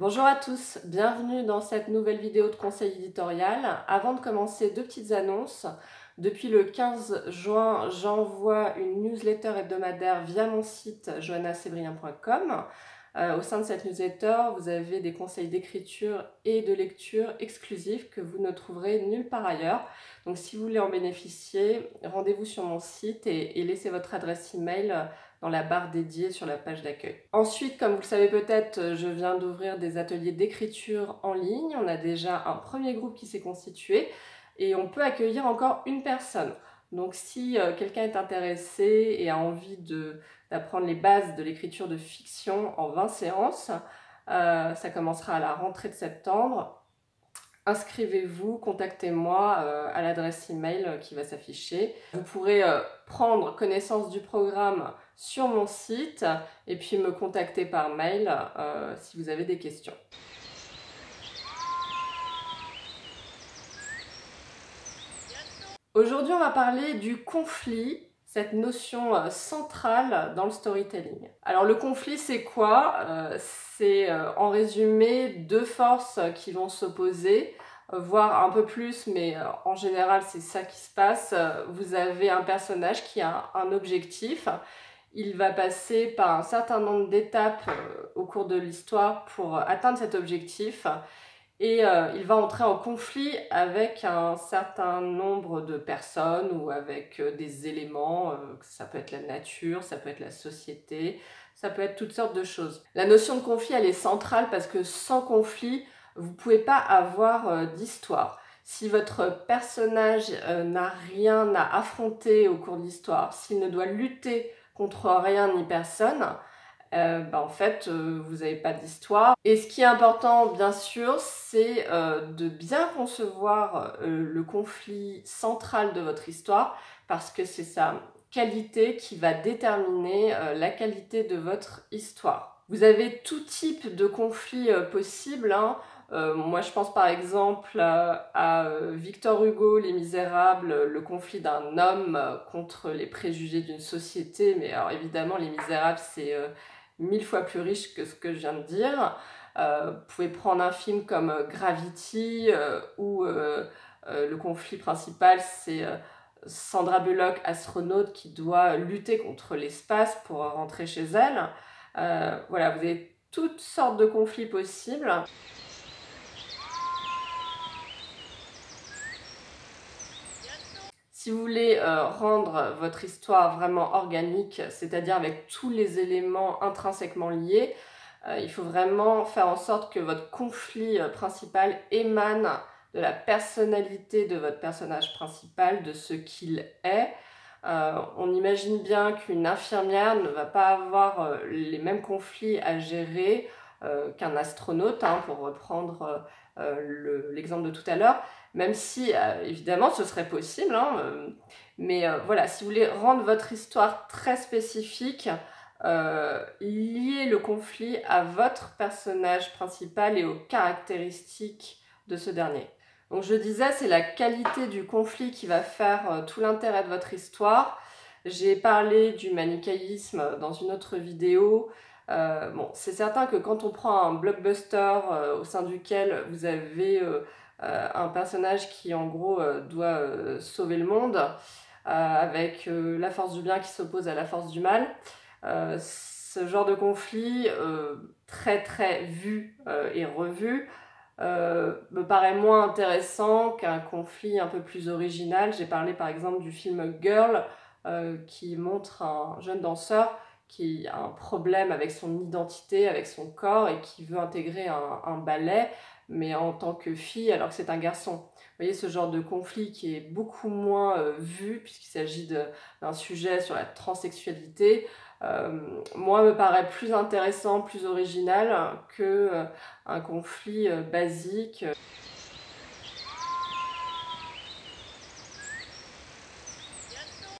Bonjour à tous, bienvenue dans cette nouvelle vidéo de conseil éditorial. Avant de commencer, deux petites annonces. Depuis le 15 juin, j'envoie une newsletter hebdomadaire via mon site johannasebrien.com. Au sein de cette newsletter, vous avez des conseils d'écriture et de lecture exclusifs que vous ne trouverez nulle part ailleurs. Donc si vous voulez en bénéficier, rendez-vous sur mon site et laissez votre adresse email dans la barre dédiée sur la page d'accueil. Ensuite, comme vous le savez peut-être, je viens d'ouvrir des ateliers d'écriture en ligne. On a déjà un premier groupe qui s'est constitué et on peut accueillir encore une personne. Donc si quelqu'un est intéressé et a envie d'apprendre les bases de l'écriture de fiction en 20 séances, ça commencera à la rentrée de septembre. Inscrivez-vous, contactez-moi à l'adresse email qui va s'afficher. Vous pourrez prendre connaissance du programme sur mon site et puis me contacter par mail si vous avez des questions. Aujourd'hui, on va parler du conflit, cette notion centrale dans le storytelling. Alors le conflit, c'est quoi? C'est en résumé deux forces qui vont s'opposer, voire un peu plus, mais en général c'est ça qui se passe. Vous avez un personnage qui a un objectif, il va passer par un certain nombre d'étapes au cours de l'histoire pour atteindre cet objectif. Et il va entrer en conflit avec un certain nombre de personnes ou avec des éléments, ça peut être la nature, ça peut être la société, ça peut être toutes sortes de choses. La notion de conflit, elle est centrale parce que sans conflit, vous ne pouvez pas avoir d'histoire. Si votre personnage n'a rien à affronter au cours de l'histoire, s'il ne doit lutter contre rien ni personne, en fait, vous n'avez pas d'histoire. Et ce qui est important, bien sûr, c'est de bien concevoir le conflit central de votre histoire, parce que c'est sa qualité qui va déterminer la qualité de votre histoire. Vous avez tout type de conflit possible, hein. Moi, je pense par exemple à Victor Hugo, Les Misérables, le conflit d'un homme contre les préjugés d'une société. Mais alors évidemment, Les Misérables, c'est 1000 fois plus riche que ce que je viens de dire. Vous pouvez prendre un film comme Gravity, où le conflit principal, c'est Sandra Bullock, astronaute, qui doit lutter contre l'espace pour rentrer chez elle. Voilà, vous avez toutes sortes de conflits possibles. Si vous voulez rendre votre histoire vraiment organique, c'est-à-dire avec tous les éléments intrinsèquement liés, il faut vraiment faire en sorte que votre conflit principal émane de la personnalité de votre personnage principal, de ce qu'il est. On imagine bien qu'une infirmière ne va pas avoir les mêmes conflits à gérer qu'un astronaute, hein, pour reprendre l'exemple de tout à l'heure, même si évidemment ce serait possible, hein, mais voilà, si vous voulez rendre votre histoire très spécifique, liez le conflit à votre personnage principal et aux caractéristiques de ce dernier. Donc je disais, c'est la qualité du conflit qui va faire tout l'intérêt de votre histoire. J'ai parlé du manichéisme dans une autre vidéo. Bon, c'est certain que quand on prend un blockbuster au sein duquel vous avez un personnage qui en gros doit sauver le monde, avec la force du bien qui s'oppose à la force du mal, ce genre de conflit très très vu et revu me paraît moins intéressant qu'un conflit un peu plus original. J'ai parlé par exemple du film Girl qui montre un jeune danseur qui a un problème avec son identité, avec son corps et qui veut intégrer un ballet, mais en tant que fille alors que c'est un garçon. Vous voyez ce genre de conflit qui est beaucoup moins vu puisqu'il s'agit d'un sujet sur la transsexualité. Moi, me paraît plus intéressant, plus original que un conflit basique.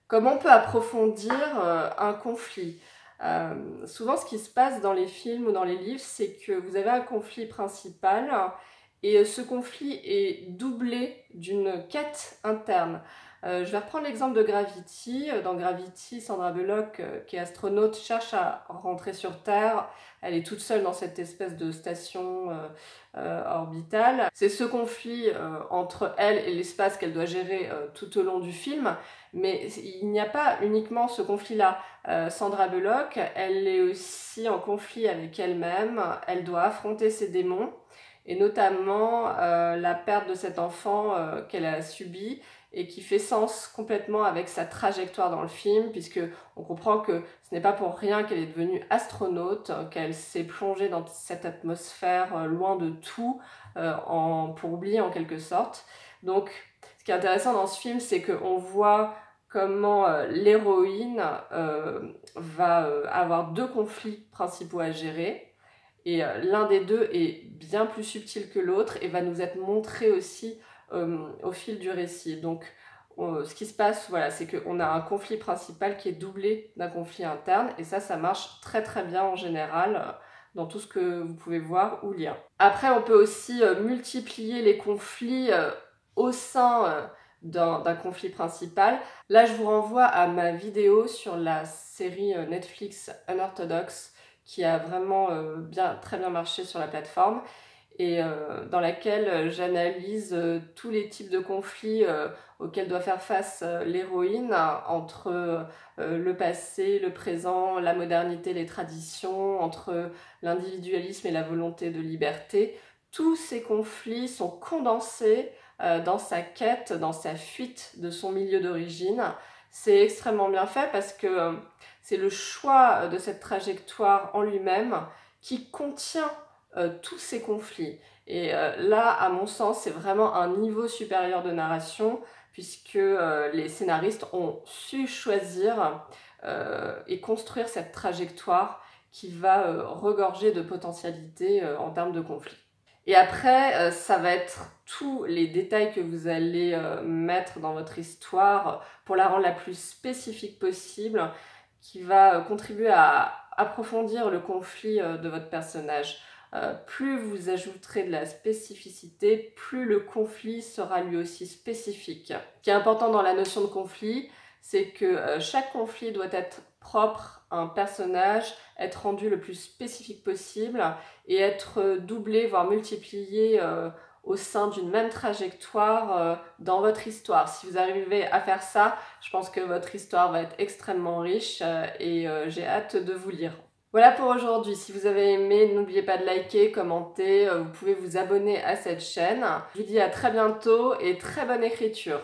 Comment on peut approfondir un conflit? Souvent, ce qui se passe dans les films ou dans les livres, c'est que vous avez un conflit principal et ce conflit est doublé d'une quête interne. Je vais reprendre l'exemple de Gravity. Dans Gravity, Sandra Bullock, qui est astronaute, cherche à rentrer sur Terre. Elle est toute seule dans cette espèce de station orbitale. C'est ce conflit entre elle et l'espace qu'elle doit gérer tout au long du film. Mais il n'y a pas uniquement ce conflit-là. Sandra Bullock, elle est aussi en conflit avec elle-même. Elle doit affronter ses démons. Et notamment la perte de cet enfant qu'elle a subi et qui fait sens complètement avec sa trajectoire dans le film, puisque on comprend que ce n'est pas pour rien qu'elle est devenue astronaute, qu'elle s'est plongée dans cette atmosphère loin de tout, pour oublier en quelque sorte. Donc ce qui est intéressant dans ce film, c'est qu'on voit comment l'héroïne va avoir deux conflits principaux à gérer. Et l'un des deux est bien plus subtil que l'autre et va nous être montré aussi au fil du récit. Donc ce qui se passe, voilà, c'est qu'on a un conflit principal qui est doublé d'un conflit interne et ça marche très très bien en général dans tout ce que vous pouvez voir ou lire. Après, on peut aussi multiplier les conflits au sein d'un conflit principal. Là, je vous renvoie à ma vidéo sur la série Netflix Unorthodox qui a vraiment très bien marché sur la plateforme et dans laquelle j'analyse tous les types de conflits auxquels doit faire face l'héroïne entre le passé, le présent, la modernité, les traditions, entre l'individualisme et la volonté de liberté. Tous ces conflits sont condensés dans sa quête, dans sa fuite de son milieu d'origine. C'est extrêmement bien fait parce que c'est le choix de cette trajectoire en lui-même qui contient tous ces conflits. Et là, à mon sens, c'est vraiment un niveau supérieur de narration puisque les scénaristes ont su choisir et construire cette trajectoire qui va regorger de potentialités en termes de conflits. Et après, ça va être tous les détails que vous allez mettre dans votre histoire pour la rendre la plus spécifique possible, qui va contribuer à approfondir le conflit de votre personnage. Plus vous ajouterez de la spécificité, plus le conflit sera lui aussi spécifique. Ce qui est important dans la notion de conflit, c'est que chaque conflit doit être propre à un personnage, être rendu le plus spécifique possible et être doublé, voire multiplié au sein d'une même trajectoire dans votre histoire. Si vous arrivez à faire ça, je pense que votre histoire va être extrêmement riche et j'ai hâte de vous lire. Voilà pour aujourd'hui. Si vous avez aimé, n'oubliez pas de liker, commenter, vous pouvez vous abonner à cette chaîne. Je vous dis à très bientôt et très bonne écriture.